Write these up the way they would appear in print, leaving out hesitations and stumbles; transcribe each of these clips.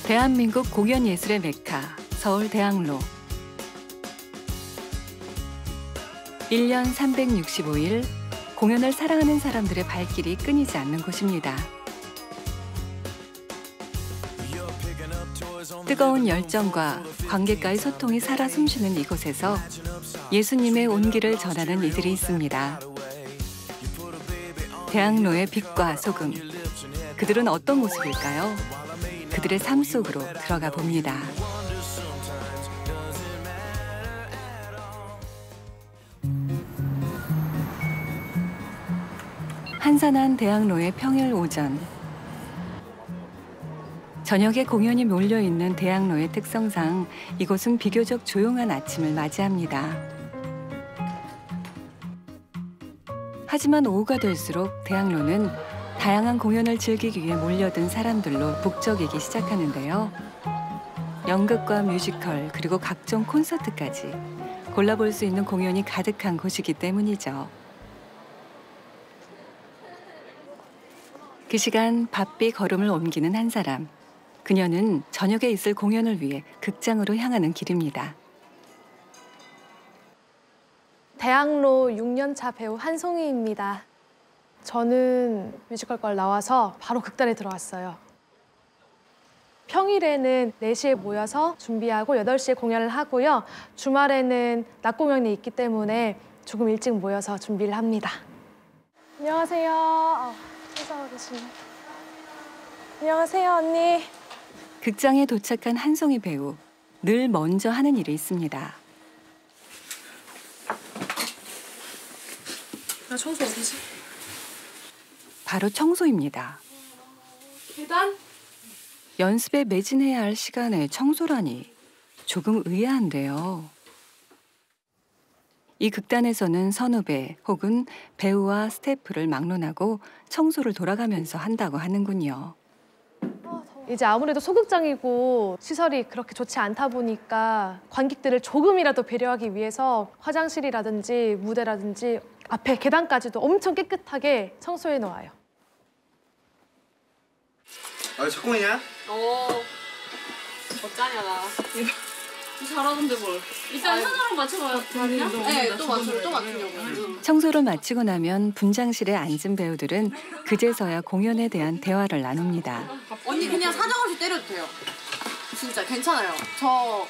대한민국 공연예술의 메카, 서울대학로. 1년 365일 공연을 사랑하는 사람들의 발길이 끊이지 않는 곳입니다. 뜨거운 열정과 관객과의 소통이 살아 숨쉬는 이곳에서 예수님의 온기를 전하는 이들이 있습니다. 대학로의 빛과 소금, 그들은 어떤 모습일까요? 그들의 삶 속으로 들어가 봅니다. 한산한 대학로의 평일 오전. 저녁에 공연이 몰려있는 대학로의 특성상 이곳은 비교적 조용한 아침을 맞이합니다. 하지만 오후가 될수록 대학로는 다양한 공연을 즐기기 위해 몰려든 사람들로 북적이기 시작하는데요. 연극과 뮤지컬 그리고 각종 콘서트까지 골라볼 수 있는 공연이 가득한 곳이기 때문이죠. 그 시간 바삐 걸음을 옮기는 한 사람. 그녀는 저녁에 있을 공연을 위해 극장으로 향하는 길입니다. 대학로 6년차 배우 한송이입니다. 저는 뮤지컬과 나와서 바로 극단에 들어왔어요. 평일에는 4시에 모여서 준비하고 8시에 공연을 하고요. 주말에는 낮 공연이 있기 때문에 조금 일찍 모여서 준비를 합니다. 안녕하세요. 인사하고 계시네. 안녕하세요, 언니. 극장에 도착한 한송이 배우. 늘 먼저 하는 일이 있습니다. 나 청소 어디지? 바로 청소입니다. 계단? 연습에 매진해야 할 시간에 청소라니 조금 의아한데요. 이 극단에서는 선후배 혹은 배우와 스태프를 막론하고 청소를 돌아가면서 한다고 하는군요. 이제 아무래도 소극장이고 시설이 그렇게 좋지 않다 보니까 관객들을 조금이라도 배려하기 위해서 화장실이라든지 무대라든지 앞에 계단까지도 엄청 깨끗하게 청소해 놓아요. 첫 공연이야? 어쩌냐 나. 잘하는데 뭘. 일단 하나로 맞춰봐요. 네, 또 맞추려고요. 청소를 마치고 나면 분장실에 앉은 배우들은 그제서야 공연에 대한 대화를 나눕니다. 언니 그냥 사정없이 때려도 돼요. 진짜 괜찮아요. 저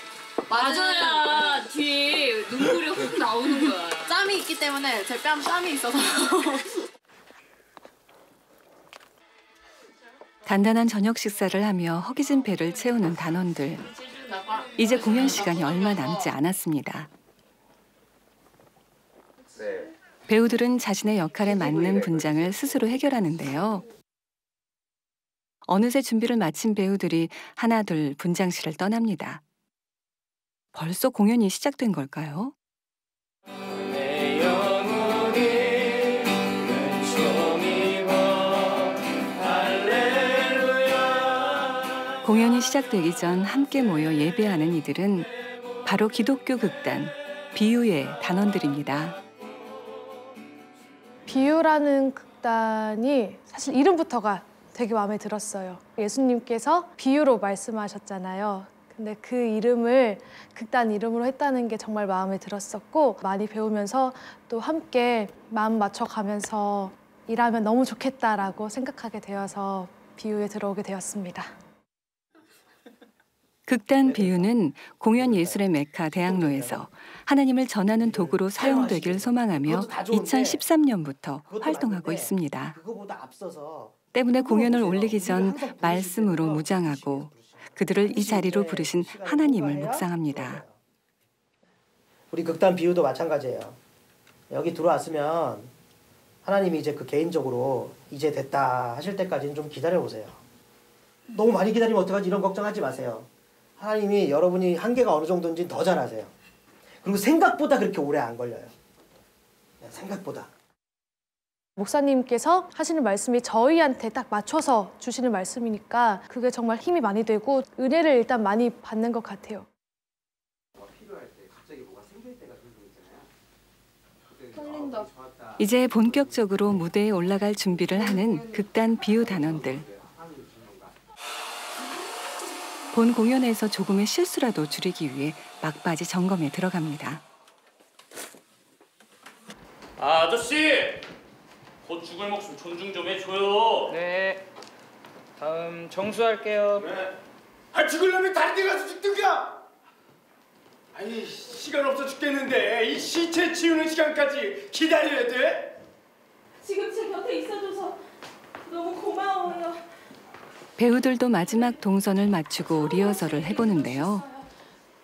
맞아야 뒤에 눈물이 훅 나오는 거야. 짬이 있기 때문에 제 뺨 땀이 있어서. 단단한 저녁 식사를 하며 허기진 배를 채우는 단원들. 이제 공연 시간이 얼마 남지 않았습니다. 배우들은 자신의 역할에 맞는 분장을 스스로 해결하는데요. 어느새 준비를 마친 배우들이 하나둘 분장실을 떠납니다. 벌써 공연이 시작된 걸까요? 공연이 시작되기 전 함께 모여 예배하는 이들은 바로 기독교 극단 비유의 단원들입니다. 비유라는 극단이 사실 이름부터가 되게 마음에 들었어요. 예수님께서 비유로 말씀하셨잖아요. 근데 그 이름을 극단 이름으로 했다는 게 정말 마음에 들었었고 많이 배우면서 또 함께 마음 맞춰가면서 일하면 너무 좋겠다라고 생각하게 되어서 비유에 들어오게 되었습니다. 극단 비유는 공연 예술의 메카 대학로에서 하나님을 전하는 도구로 사용되길 소망하며 2013년부터 활동하고 있습니다. 때문에 공연을 올리기 전 말씀으로 무장하고 그들을 이 자리로 부르신 하나님을 묵상합니다. 우리 극단 비유도 마찬가지예요. 여기 들어왔으면 하나님이 이제 그 개인적으로 이제 됐다 하실 때까지는 좀 기다려보세요. 너무 많이 기다리면 어떡하지 이런 걱정하지 마세요. 하나님이 여러분이 한계가 어느 정도인지 더 잘 아세요. 그리고 생각보다 그렇게 오래 안 걸려요. 생각보다. 목사님께서 하시는 말씀이 저희한테 딱 맞춰서 주시는 말씀이니까 그게 정말 힘이 많이 되고 은혜를 일단 많이 받는 것 같아요. 떨린다. 이제 본격적으로 무대에 올라갈 준비를 하는 극단 비유 단원들. 본 공연에서 조금의 실수라도 줄이기 위해 막바지 점검에 들어갑니다. 아저씨! 곧 죽을 목숨 존중 좀 해줘요. 네. 다음 정수할게요. 네. 아 죽으려면 다른 데 가서 죽든가. 아니 시간 없어 죽겠는데 이 시체 치우는 시간까지 기다려야 돼? 지금 제 곁에 있어줘서 너무 고마워요. 배우들도 마지막 동선을 맞추고 리허설을 해보는데요.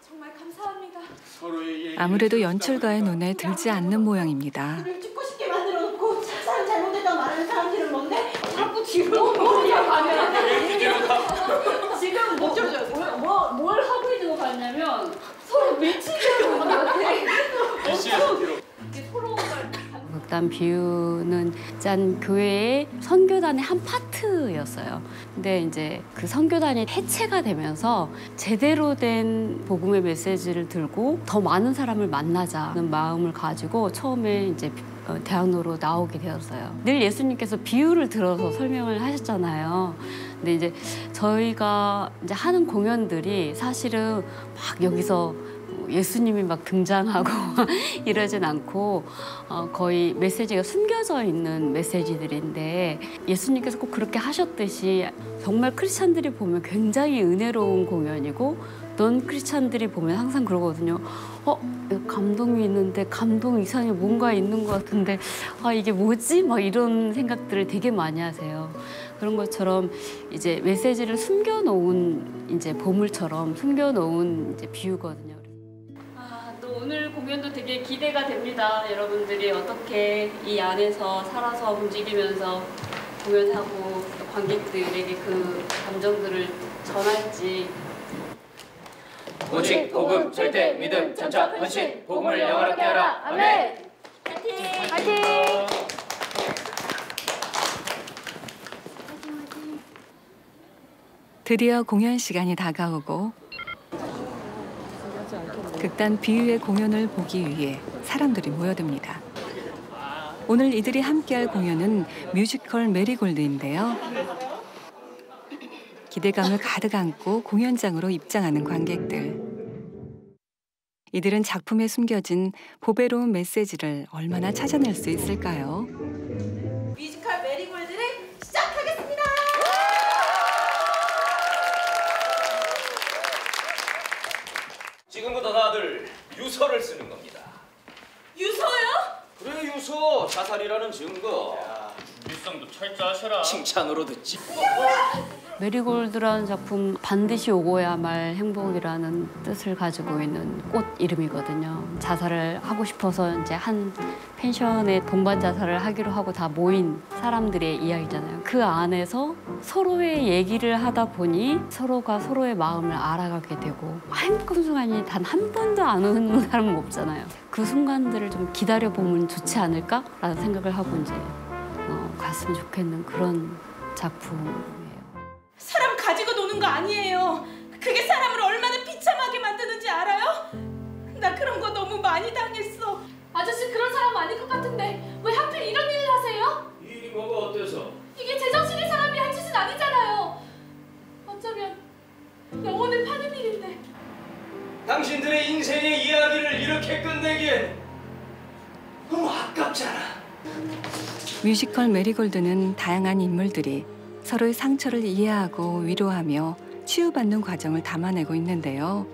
정말 감사합니다. 아무래도 연출가의 눈에 들지 않는 모양입니다. 죽고 싶게 만들어 놓고 사람 잘못했다고 말하는 사람들은 뭔데? 자꾸 뒤로 머리가 가면 지금 못 줘줘요. 뭘 하고 있는 거 같냐면 서로 밀치려고 나한테 극단 비유는 짠 교회의 선교단의 한 파트였어요. 근데 이제 그 선교단이 해체가 되면서 제대로 된 복음의 메시지를 들고 더 많은 사람을 만나자는 마음을 가지고 처음에 이제 대학로로 나오게 되었어요. 늘 예수님께서 비유를 들어서 설명을 하셨잖아요. 근데 이제 저희가 이제 하는 공연들이 사실은 막 여기서 예수님이 막 등장하고 이러진 않고 거의 메시지가 숨겨져 있는 메시지들인데 예수님께서 꼭 그렇게 하셨듯이 정말 크리스찬들이 보면 굉장히 은혜로운 공연이고 넌 크리스찬들이 보면 항상 그러거든요. 감동이 있는데 감동 이상의 뭔가 있는 것 같은데 이게 뭐지? 막 이런 생각들을 되게 많이 하세요. 그런 것처럼 이제 메시지를 숨겨놓은 이제 보물처럼 숨겨놓은 이제 비유거든요. 또 오늘 공연도 되게 기대가 됩니다. 여러분들이 어떻게 이 안에서 살아서 움직이면서 공연하고 또 관객들에게 그 감정들을 전할지. 오직 복음, 절대 믿음, 전적, 헌신, 복음을 영원하게 하라. 아멘. 파이팅! 드디어 공연 시간이 다가오고 극단 비유의 공연을 보기 위해 사람들이 모여듭니다. 오늘 이들이 함께할 공연은 뮤지컬 메리골드인데요. 기대감을 가득 안고 공연장으로 입장하는 관객들. 이들은 작품에 숨겨진 보배로운 메시지를 얼마나 찾아낼 수 있을까요? 뮤지컬 메리골드를 시작하겠습니다. 지금부터 다들 유서를 쓰는 겁니다. 유서요? 그래 유서, 자살이라는 증거. 준비성도 철저하셔라. 칭찬으로 듣지. 메리골드라는 작품 반드시 오고야 말 행복이라는 뜻을 가지고 있는 꽃 이름이거든요. 자살을 하고 싶어서 이제 한 펜션에 동반 자살을 하기로 하고 다 모인 사람들의 이야기잖아요. 그 안에서 서로의 얘기를 하다 보니 서로가 서로의 마음을 알아가게 되고 행복한 순간이 단 한 번도 안 오는 사람은 없잖아요. 그 순간들을 좀 기다려보면 좋지 않을까라는 생각을 하고 이제 갔으면 좋겠는 그런 작품이에요. 사람 가지고 노는 거 아니에요. 그게 사람을 얼마나 비참하게 만드는지 알아요? 나 그런 거 너무 많이 당했어. 아저씨 그런 사람 아닐 것 같은데 왜 하필 이런 일을 하세요? 이 일이 뭐가 어때서? 이게 제정신의 사람이 할 짓은 아니잖아요. 어쩌면 영혼을 파는 일인데. 당신들의 인생의 이야기를 이렇게 끝내기엔 너무 아깝잖아. 뮤지컬 메리골드는 다양한 인물들이 서로의 상처를 이해하고 위로하며 치유받는 과정을 담아내고 있는데요.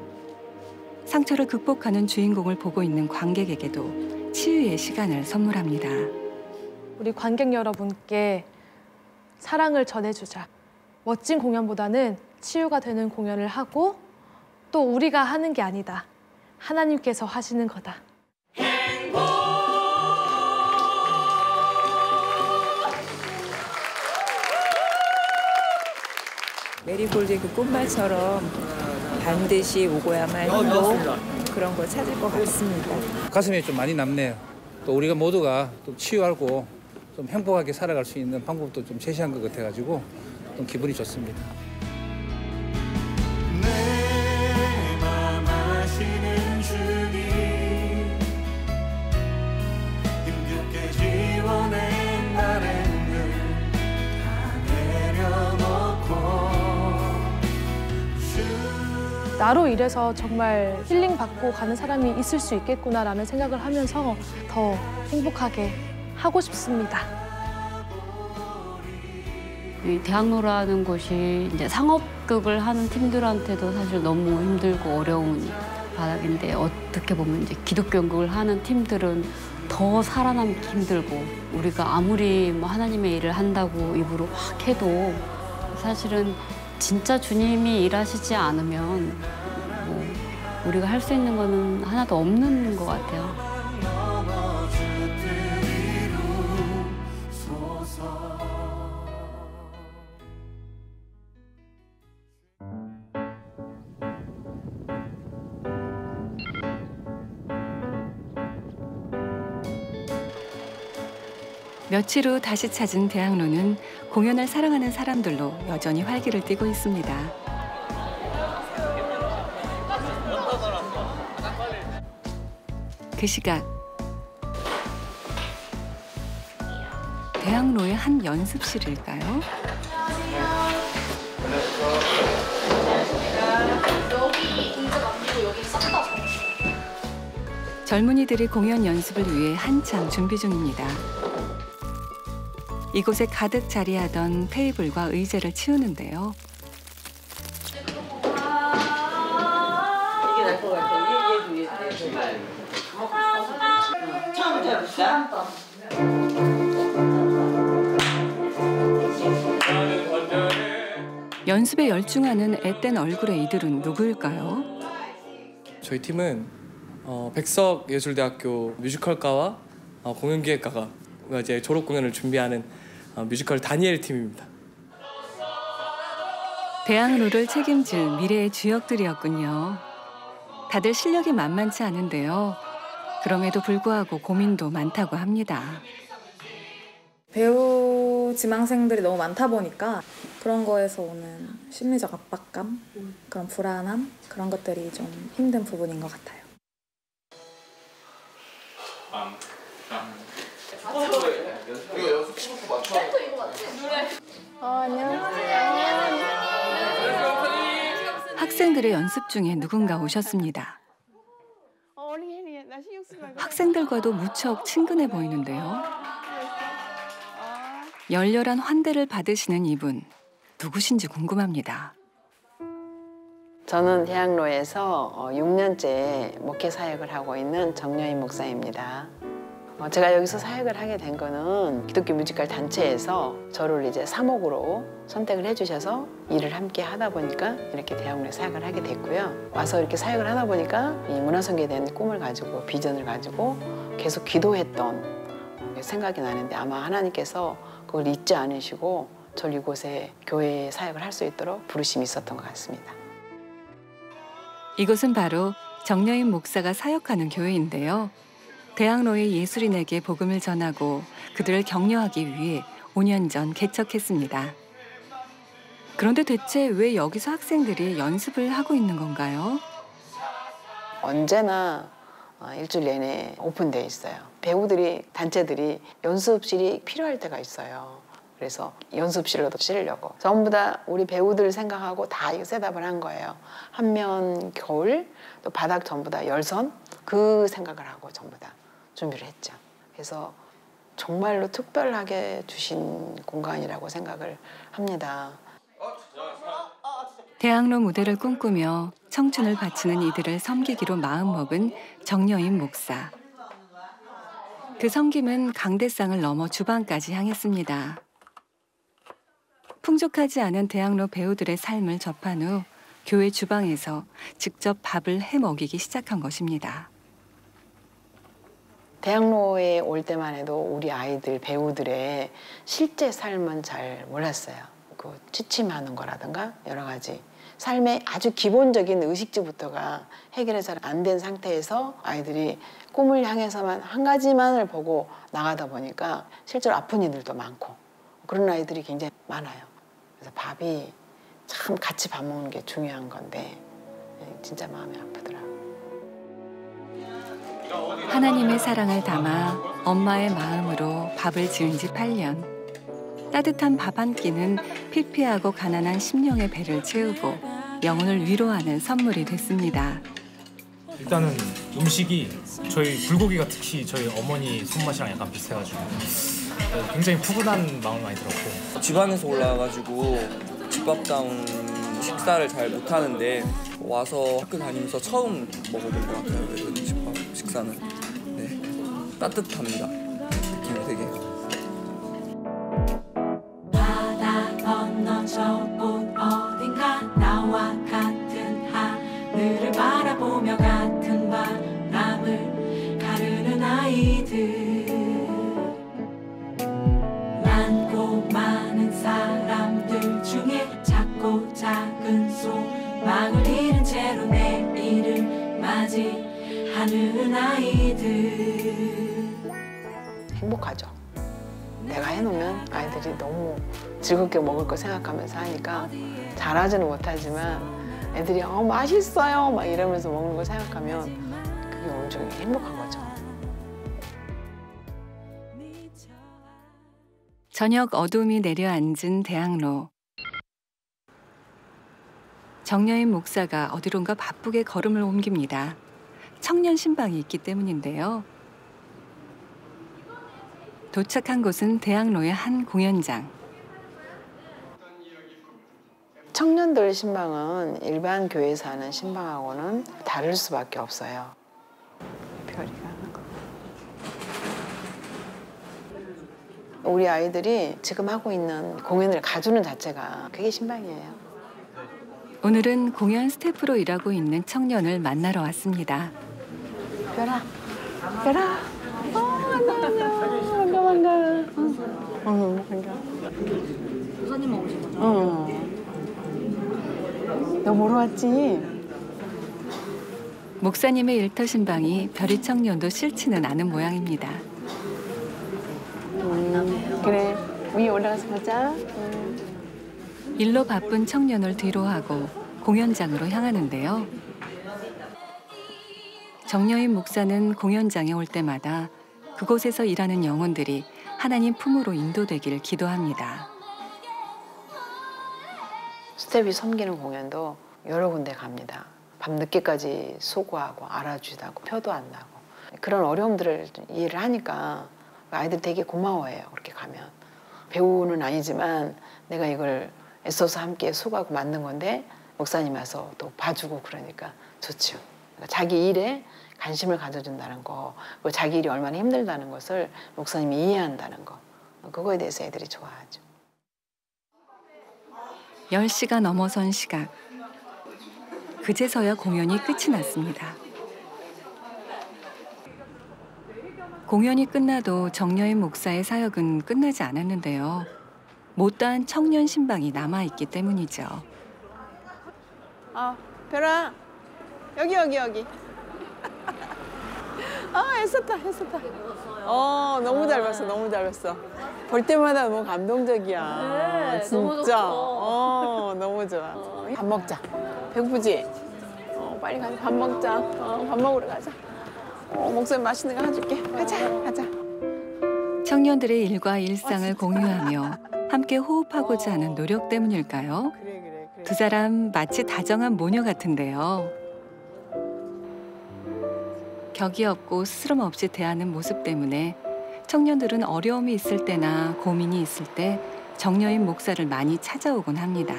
상처를 극복하는 주인공을 보고 있는 관객에게도 치유의 시간을 선물합니다. 우리 관객 여러분께 사랑을 전해주자. 멋진 공연보다는 치유가 되는 공연을 하고 또 우리가 하는 게 아니다. 하나님께서 하시는 거다. 메리골드의 그 꽃말처럼 반드시 오고야만 행복 그런 걸 찾을 것 같습니다. 가슴에 좀 많이 남네요. 또 우리가 모두가 좀 치유하고 좀 행복하게 살아갈 수 있는 방법도 좀 제시한 것 같아가지고 좀 기분이 좋습니다. 내 맘 아시는 주님 힘겹게 지워낸 바램을 다 내려놓고 주 나로 인해서 정말 힐링받고 가는 사람이 있을 수 있겠구나라는 생각을 하면서 더 행복하게 하고 싶습니다. 이 대학로라는 곳이 이제 상업극을 하는 팀들한테도 사실 너무 힘들고 어려운 바닥인데 어떻게 보면 이제 기독교 연극을 하는 팀들은 더 살아남기 힘들고 우리가 아무리 뭐 하나님의 일을 한다고 입으로 확 해도 사실은 진짜 주님이 일하시지 않으면 뭐 우리가 할 수 있는 거는 하나도 없는 것 같아요. 며칠 후 다시 찾은 대학로는 공연을 사랑하는 사람들로 여전히 활기를 띠고 있습니다. 그 시각 대학로의 한 연습실일까요? 여기 공작 안 되고 여기 싹 다 젊은이들이 공연 연습을 위해 한창 준비 중입니다. 이곳에 가득 자리하던 테이블과 의자를 치우는데요. 이게 날 것 같아. 얘도 위에 처음부터 해볼까? 연습에 열중하는 앳된 얼굴의 이들은 누구일까요? 저희 팀은 백석예술대학교 뮤지컬과와 공연기획과가 이제 졸업 공연을 준비하는 뮤지컬 다니엘 팀입니다. 대학로를 책임질 미래의 주역들이었군요. 다들 실력이 만만치 않은데요. 그럼에도 불구하고 고민도 많다고 합니다. 배우 지망생들이 너무 많다 보니까 그런 거에서 오는 심리적 압박감, 그런 불안함, 그런 것들이 좀 힘든 부분인 것 같아요. 학생들의 연습 중에 누군가 오셨습니다. 학생들과도 무척 친근해 보이는데요. 열렬한 환대를 받으시는 이분, 누구신지 궁금합니다. 저는 대학로에서 6년째 목회 사역을 하고 있는 정여인 목사입니다. 제가 여기서 사역을 하게 된 거는 기독교 뮤지컬 단체에서 저를 이제 사목으로 선택을 해주셔서 일을 함께 하다 보니까 이렇게 대학로에 사역을 하게 됐고요. 와서 이렇게 사역을 하다 보니까 이 문화선교에 대한 꿈을 가지고 비전을 가지고 계속 기도했던 생각이 나는데 아마 하나님께서 그걸 잊지 않으시고 저를 이곳에 교회 사역을 할 수 있도록 부르심이 있었던 것 같습니다. 이곳은 바로 정여인 목사가 사역하는 교회인데요. 대학로의 예술인에게 복음을 전하고 그들을 격려하기 위해 5년 전 개척했습니다. 그런데 대체 왜 여기서 학생들이 연습을 하고 있는 건가요? 언제나 일주일 내내 오픈되어 있어요. 배우들이, 단체들이 연습실이 필요할 때가 있어요. 그래서 연습실로 쓰려고 전부 다 우리 배우들 생각하고 다 셋업을 한 거예요. 한 면 겨울, 또 바닥 전부 다 열선, 그 생각을 하고 전부 다 준비를 했죠. 그래서 정말로 특별하게 주신 공간이라고 생각을 합니다. 대학로 무대를 꿈꾸며 청춘을 바치는 이들을 섬기기로 마음먹은 정여인 목사. 그 섬김은 강대상을 넘어 주방까지 향했습니다. 풍족하지 않은 대학로 배우들의 삶을 접한 후 교회 주방에서 직접 밥을 해 먹이기 시작한 것입니다. 대학로에 올 때만 해도 우리 아이들, 배우들의 실제 삶은 잘 몰랐어요. 그 취침하는 거라든가 여러 가지 삶의 아주 기본적인 의식주부터가 해결이 잘 안 된 상태에서 아이들이 꿈을 향해서만 한 가지만을 보고 나가다 보니까 실제로 아픈 이들도 많고 그런 아이들이 굉장히 많아요. 그래서 밥이 참 같이 밥 먹는 게 중요한 건데 진짜 마음이 아프더라고요. 하나님의 사랑을 담아 엄마의 마음으로 밥을 지은 지 8년. 따뜻한 밥 한 끼는 피폐하고 가난한 심령의 배를 채우고 영혼을 위로하는 선물이 됐습니다. 일단은 음식이 저희 불고기가 특히 저희 어머니 손맛이랑 약간 비슷해가지고 굉장히 푸근한 마음을 많이 들었고 지방에서 올라와가지고 집밥다운 식사를 잘 못하는데 와서 학교 다니면서 처음 먹어본 것 같아요. 이런 집밥 식사는 네, 따뜻합니다. 느낌이 되게. 바다 건너 저곳 어딘가 나와 같은 하늘을 바라보며 같은 바람을 가르는 아이들 많고 많은 사람들 중에 작고 작은 소망을 잃은 채로 내일을 맞이하는 아이들 행복하죠. 내가 해놓으면 아이들이 너무 즐겁게 먹을 거 생각하면서 하니까 잘하지는 못하지만 애들이 맛있어요 막 이러면서 먹는 걸 생각하면 그게 온종일 행복한 거죠. 저녁 어둠이 내려앉은 대학로. 정여인 목사가 어디론가 바쁘게 걸음을 옮깁니다. 청년 신방이 있기 때문인데요. 도착한 곳은 대학로의 한 공연장. 청년들 신방은 일반 교회에서 하는 신방하고는 다를 수밖에 없어요. 별이가 하는 거. 우리 아이들이 지금 하고 있는 공연을 가주는 자체가 그게 신방이에요. 오늘은 공연 스태프로 일하고 있는 청년을 만나러 왔습니다. 별아, 별아. 반가. 부사님 오신 거죠? 너 보러 왔지? 목사님의 일터 신방이 별이 청년도 싫지는 않은 모양입니다. 그래, 위에 올라가서 보자. 일로 바쁜 청년을 뒤로하고 공연장으로 향하는데요. 정여인 목사는 공연장에 올 때마다 그곳에서 일하는 영혼들이 하나님 품으로 인도되길 기도합니다. 스텝이 섬기는 공연도 여러 군데 갑니다. 밤늦게까지 수고하고 알아주다고 표도 안 나고 그런 어려움들을 이해를 하니까 아이들이 되게 고마워해요. 그렇게 가면. 배우는 아니지만 내가 이걸 애써서 함께 수고하고 만든 건데 목사님 와서 또 봐주고 그러니까 좋죠. 그러니까 자기 일에 관심을 가져준다는 거, 그리고 자기 일이 얼마나 힘들다는 것을 목사님이 이해한다는 거, 그거에 대해서 애들이 좋아하죠. 10시가 넘어선 시각. 그제서야 공연이 끝이 났습니다. 공연이 끝나도 정여인 목사의 사역은 끝나지 않았는데요. 못다한 청년 신방이 남아있기 때문이죠. 별아, 여기. 애썼다. 너무 잘 봤어. 볼 때마다 너무 감동적이야. 네, 진짜. 너무 좋죠. 너무 좋아. 밥 먹자. 배고프지? 빨리 가자. 밥 먹자. 밥 먹으러 가자. 목소리 맛있는 거 해줄게. 가자. 청년들의 일과 일상을 공유하며 함께 호흡하고자 하는 노력 때문일까요? 두 사람 마치 다정한 모녀 같은데요. 격이 없고 스스럼 없이 대하는 모습 때문에 청년들은 어려움이 있을 때나 고민이 있을 때 정여인 목사를 많이 찾아오곤 합니다.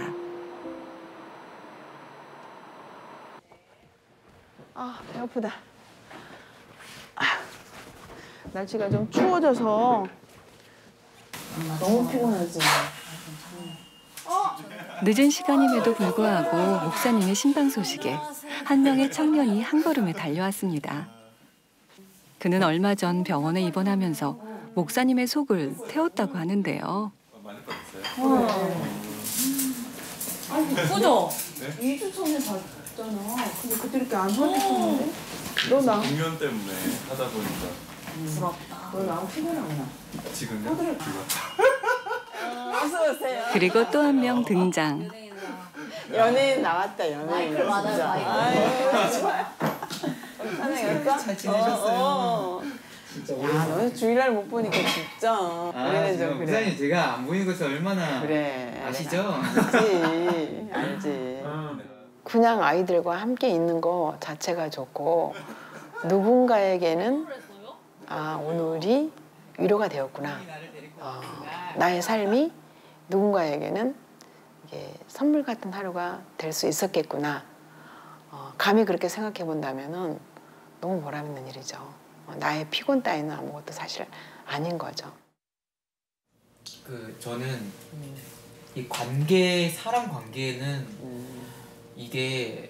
배고프다. 날씨가 좀 추워져서 너무 피곤하지. 늦은 시간임에도 불구하고 목사님의 신방 소식에 한 명의 청년이 한 걸음에 달려왔습니다. 그는 얼마 전 병원에 입원하면서 목사님의 속을 태웠다고 하는데요. 그죠? 2주 전에 봤잖아. 근데 그때 이렇게 안 설렜었는데? 너 나. 공연 때문에 하다 보니까. 부럽다. 너 나랑 피곤하구나. 지금요? 어서 오세요. 그리고 또 한 명 등장. 연예인 나왔다, 연예인. 마이클 맞아요, 마이클. 아유, 좋아요. 잘 지내셨어요? 야, 너 주일날 못 보니까 진짜. 우리는 좀 그래. 목사님 제가 안 보이는 것을 얼마나 그래. 아시죠? 알지. 그냥 아이들과 함께 있는 거 자체가 좋고 누군가에게는 오늘이 위로가 되었구나. 나의 삶이 누군가에게는 이게 선물 같은 하루가 될 수 있었겠구나. 감히 그렇게 생각해 본다면은 너무 보람 있는 일이죠. 나의 피곤 따위는 아무것도 사실 아닌 거죠. 저는 이 관계, 사람 관계는 이게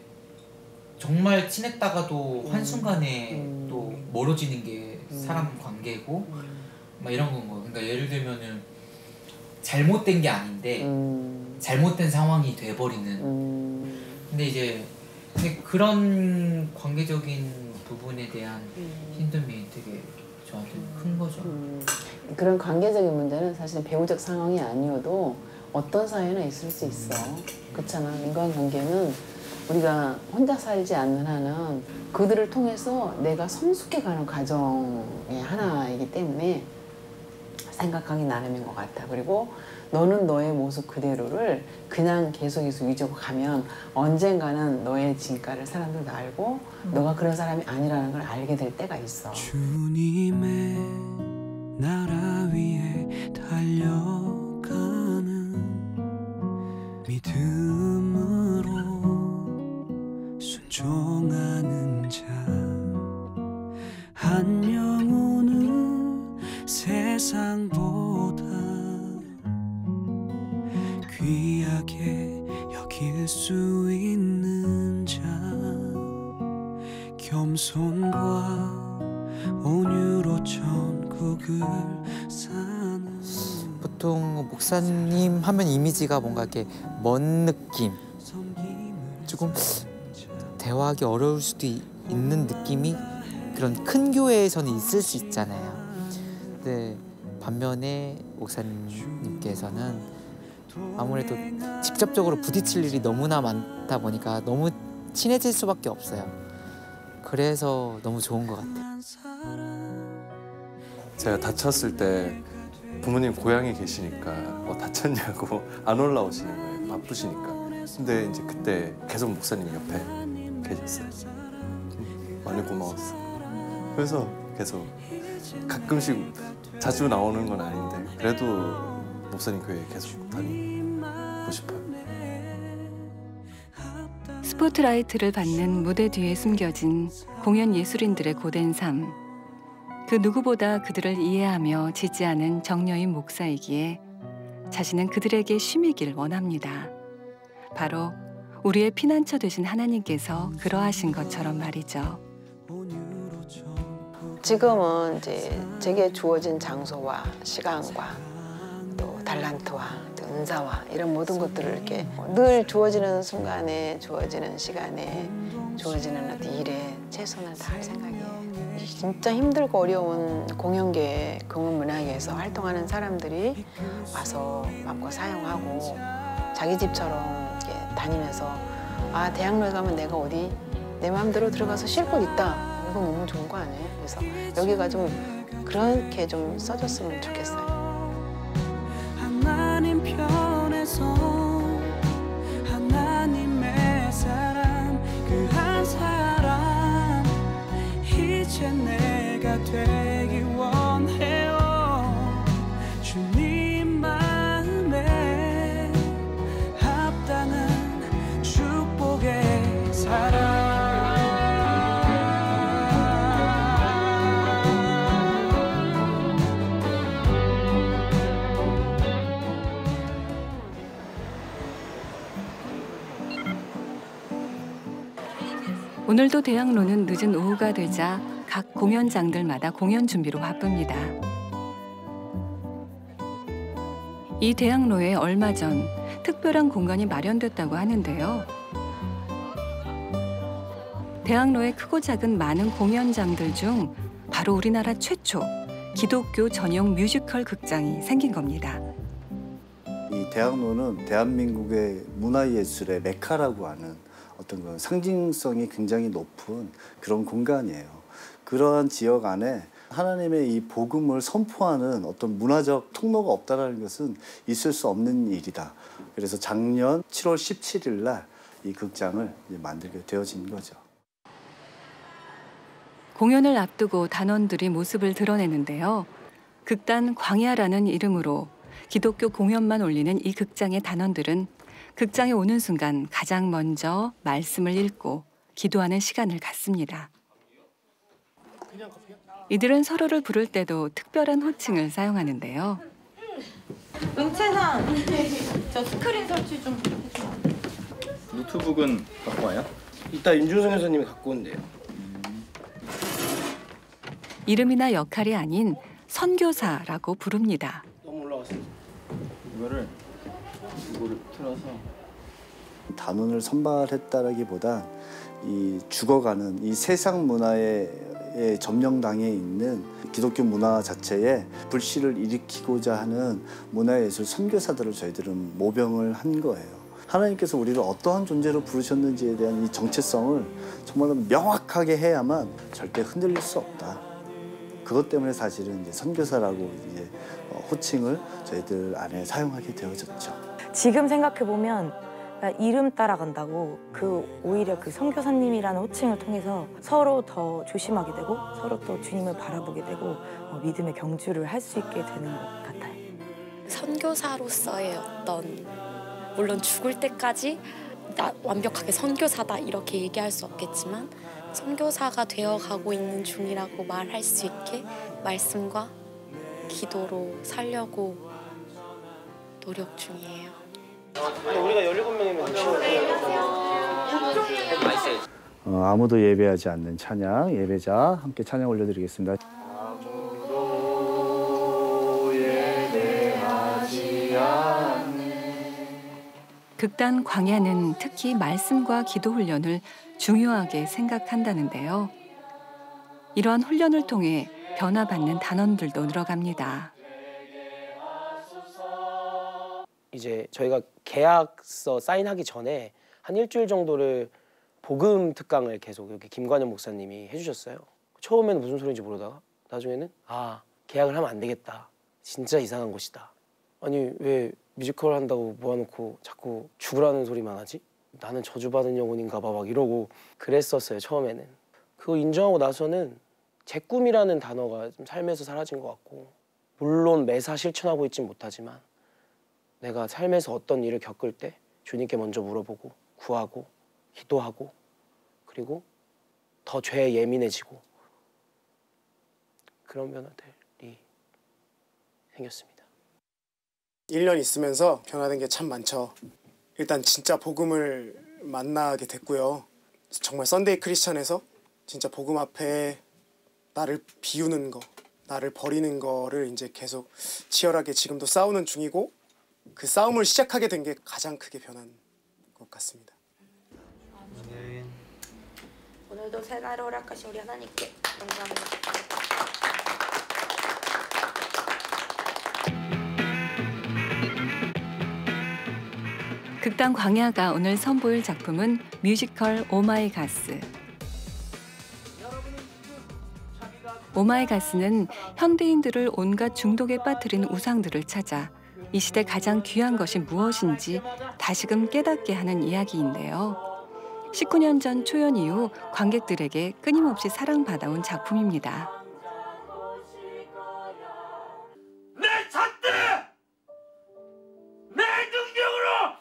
정말 친했다가도 한순간에 또 멀어지는 게 사람 관계고 막 이런 건 거. 그러니까 예를 들면은 잘못된 게 아닌데 잘못된 상황이 돼버리는. 근데 이제 그런 관계적인 부분에 대한 힘듦이 되게 저한테 큰 거죠. 그런 관계적인 문제는 사실 배우적 상황이 아니어도 어떤 사회나 있을 수 있어. 그렇잖아. 인간관계는 우리가 혼자 살지 않는 한은 그들을 통해서 내가 성숙해가는 과정의 하나이기 때문에 생각하기 나름인 것 같아. 그리고 너는 너의 모습 그대로를 그냥 계속 유지하고 가면 언젠가는 너의 진가를 사람들도 알고 너가 그런 사람이 아니라는 걸 알게 될 때가 있어. 주님의 나라 위에 달려가는 믿음으로 순종하는 자 한 영혼은 세상보다 귀하게 여길 수 있는 자 겸손과 온유로 천국을 사는. 보통 목사님 하면 이미지가 뭔가 이렇게 먼 느낌, 조금 대화하기 어려울 수도 있는 느낌이 그런 큰 교회에서는 있을 수 있잖아요. 근데 반면에 목사님께서는 아무래도 직접적으로 부딪힐 일이 너무나 많다 보니까 너무 친해질 수밖에 없어요. 그래서 너무 좋은 것 같아요. 제가 다쳤을 때 부모님 고향에 계시니까 다쳤냐고 안 올라오시는 거예요. 바쁘시니까. 근데 이제 그때 계속 목사님 옆에 계셨어요. 많이 고마웠어요. 그래서 계속 가끔씩 자주 나오는 건 아닌데 그래도 목사님 교회에 계속 다니고 싶어요. 스포트라이트를 받는 무대 뒤에 숨겨진 공연 예술인들의 고된 삶. 그 누구보다 그들을 이해하며 지지하는 정여인 목사이기에 자신은 그들에게 쉼이길 원합니다. 바로 우리의 피난처 되신 하나님께서 그러하신 것처럼 말이죠. 지금은 이제 제게 주어진 장소와 시간과 또 달란트와 또 은사와 이런 모든 것들을 이렇게 늘 주어지는 순간에, 주어지는 시간에, 주어지는 어떤 일에 최선을 다할 생각이에요. 진짜 힘들고 어려운 공연계, 공연문화계에서 활동하는 사람들이 와서 마음껏 사용하고 자기 집처럼 이렇게 다니면서 대학로에 가면 내가 어디 내 마음대로 들어가서 쉴 곳 있다. 이거 너무 좋은 거 아니에요? 그래서 여기가 좀 그렇게 좀 써줬으면 좋겠어요. 하나님 편에서 하나님의 사람 그 한 사람 이제 내가 되기 원해요. 주님 마음에 합당한 축복의 사랑. 오늘도 대학로는 늦은 오후가 되자 각 공연장들마다 공연 준비로 바쁩니다. 이 대학로에 얼마 전 특별한 공간이 마련됐다고 하는데요. 대학로의 크고 작은 많은 공연장들 중 바로 우리나라 최초 기독교 전용 뮤지컬 극장이 생긴 겁니다. 이 대학로는 대한민국의 문화예술의 메카라고 하는 어떤 그 상징성이 굉장히 높은 그런 공간이에요. 그러한 지역 안에 하나님의 이 복음을 선포하는 어떤 문화적 통로가 없다는 것은 있을 수 없는 일이다. 그래서 작년 7월 17일 날 이 극장을 이제 만들게 되어진 거죠. 공연을 앞두고 단원들이 모습을 드러내는데요. 극단 광야라는 이름으로 기독교 공연만 올리는 이 극장의 단원들은 극장에 오는 순간 가장 먼저 말씀을 읽고 기도하는 시간을 갖습니다. 이들은 서로를 부를 때도 특별한 호칭을 사용하는데요. 은채상, 저 스크린 설치 좀 해줘. 노트북은 갖고 와요? 이따 윤중성 교수님이 갖고 온대요. 이름이나 역할이 아닌 선교사라고 부릅니다. 너무 올라갔어요. 이거를 틀어서 단원을 선발했다라기보다 이 죽어가는 이 세상 문화의 점령당에 있는 기독교 문화 자체에 불씨를 일으키고자 하는 문화예술 선교사들을 저희들은 모병을 한 거예요. 하나님께서 우리를 어떠한 존재로 부르셨는지에 대한 이 정체성을 정말로 명확하게 해야만 절대 흔들릴 수 없다. 그것 때문에 사실은 이제 선교사라고 이제 호칭을 저희들 안에 사용하게 되어졌죠. 지금 생각해 보면 이름 따라간다고 오히려 그 선교사님이라는 호칭을 통해서 서로 더 조심하게 되고 서로 또 주님을 바라보게 되고 믿음의 경주를 할 수 있게 되는 것 같아요. 선교사로서의 어떤 물론 죽을 때까지 나 완벽하게 선교사다 이렇게 얘기할 수 없겠지만 선교사가 되어가고 있는 중이라고 말할 수 있게 말씀과 기도로 살려고 노력 중이에요. 우리가 17명이면 아무도 예배하지 않는 찬양, 예배자 함께 찬양 올려드리겠습니다. 극단 광야는 특히 말씀과 기도 훈련을 중요하게 생각한다는데요. 이러한 훈련을 통해 변화받는 단원들도 늘어갑니다. 이제 저희가 계약서 사인하기 전에 한 일주일 정도를 복음 특강을 계속 여기 김관현 목사님이 해주셨어요. 처음에는 무슨 소리인지 모르다가 나중에는 계약을 하면 안 되겠다. 진짜 이상한 곳이다. 아니 왜 뮤지컬 한다고 모아놓고 자꾸 죽으라는 소리만 하지? 나는 저주받은 영혼인가 봐 막 이러고 그랬었어요 처음에는. 그거 인정하고 나서는 제 꿈이라는 단어가 좀 삶에서 사라진 것 같고 물론 매사 실천하고 있진 못하지만 내가 삶에서 어떤 일을 겪을 때 주님께 먼저 물어보고 구하고 기도하고 그리고 더 죄에 예민해지고 그런 변화들이 생겼습니다. 1년 있으면서 변화된 게 참 많죠. 일단 진짜 복음을 만나게 됐고요. 정말 썬데이 크리스천에서 진짜 복음 앞에 나를 비우는 거, 나를 버리는 거를 이제 계속 치열하게 지금도 싸우는 중이고 그 싸움을 시작하게 된 게 가장 크게 변한 것 같습니다. 오늘도 새날을 허락하신 우리 하나님께 감사합니다. 극단 광야가 오늘 선보일 작품은 뮤지컬 오마이가스. 오마이가스는 현대인들을 온갖 중독에 빠뜨린 우상들을 찾아 이 시대 가장 귀한 것이 무엇인지 다시금 깨닫게 하는 이야기인데요. 19년 전 초연 이후 관객들에게 끊임없이 사랑받아온 작품입니다. 내 잣대! 내 능력으로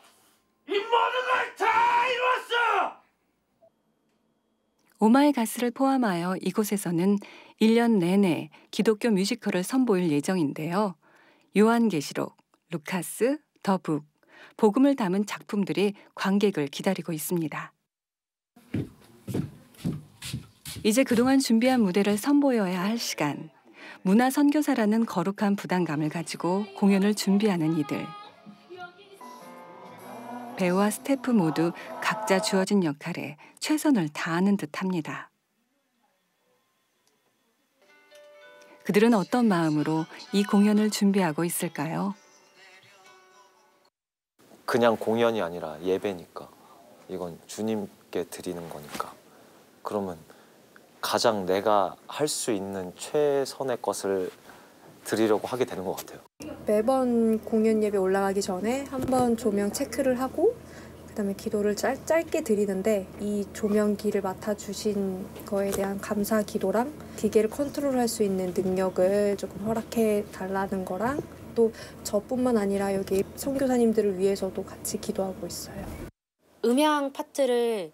이 모든 걸 다 이뤘어! 오마이가스를 포함하여 이곳에서는 1년 내내 기독교 뮤지컬을 선보일 예정인데요. 요한계시록, 루카스, 더 북, 복음을 담은 작품들이 관객을 기다리고 있습니다. 이제 그동안 준비한 무대를 선보여야 할 시간. 문화 선교사라는 거룩한 부담감을 가지고 공연을 준비하는 이들. 배우와 스태프 모두 각자 주어진 역할에 최선을 다하는 듯합니다. 그들은 어떤 마음으로 이 공연을 준비하고 있을까요? 그냥 공연이 아니라 예배니까 이건 주님께 드리는 거니까 그러면 가장 내가 할 수 있는 최선의 것을 드리려고 하게 되는 것 같아요. 매번 공연 예배 올라가기 전에 한번 조명 체크를 하고 그다음에 기도를 짧게 드리는데 이 조명기를 맡아주신 거에 대한 감사 기도랑 기계를 컨트롤할 수 있는 능력을 조금 허락해 달라는 거랑 또 저뿐만 아니라 여기 선교사님들을 위해서도 같이 기도하고 있어요. 음향 파트를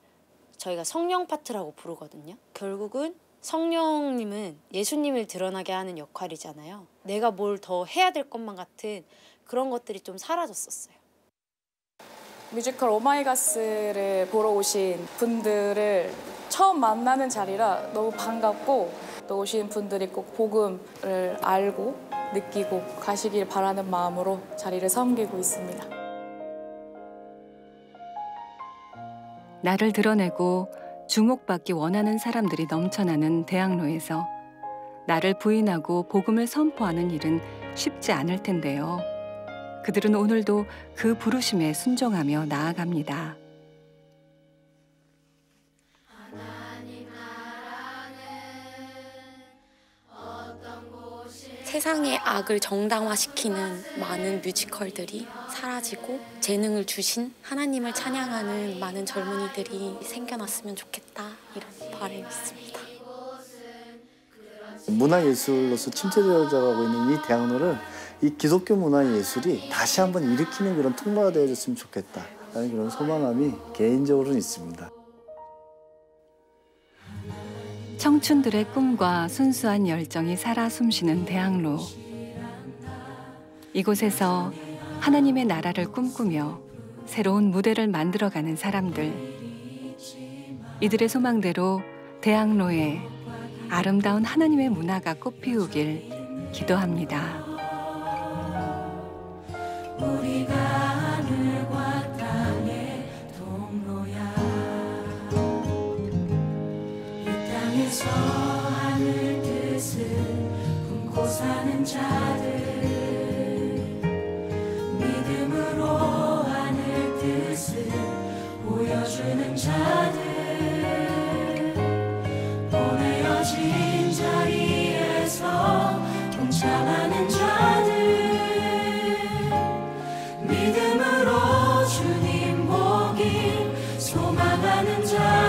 저희가 성령 파트라고 부르거든요. 결국은 성령님은 예수님을 드러나게 하는 역할이잖아요. 내가 뭘 더 해야 될 것만 같은 그런 것들이 좀 사라졌었어요. 뮤지컬 오마이갓스를 보러 오신 분들을 처음 만나는 자리라 너무 반갑고 또 오신 분들이 꼭 복음을 알고 느끼고 가시길 바라는 마음으로 자리를 섬기고 있습니다. 나를 드러내고 주목받기 원하는 사람들이 넘쳐나는 대학로에서 나를 부인하고 복음을 선포하는 일은 쉽지 않을 텐데요. 그들은 오늘도 그 부르심에 순종하며 나아갑니다. 세상의 악을 정당화시키는 많은 뮤지컬들이 사라지고 재능을 주신 하나님을 찬양하는 많은 젊은이들이 생겨났으면 좋겠다 이런 바람이 있습니다. 문화예술로서 침체되어가고 있는 이 대학로를 이 기독교 문화예술이 다시 한번 일으키는 그런 통로가 되어줬으면 좋겠다라는 그런 소망함이 개인적으로는 있습니다. 청춘들의 꿈과 순수한 열정이 살아 숨쉬는 대학로. 이곳에서 하나님의 나라를 꿈꾸며 새로운 무대를 만들어가는 사람들. 이들의 소망대로 대학로에 아름다운 하나님의 문화가 꽃피우길 기도합니다. 우리가 하늘과 땅의 통로야. 이 땅에서 하늘 뜻을 품고 사는 자들, 믿음으로 하늘 뜻을 보여주는 자들, 보내어진 자리에서 동참하는 자들, 믿음으로 주님 보길 소망하는 자.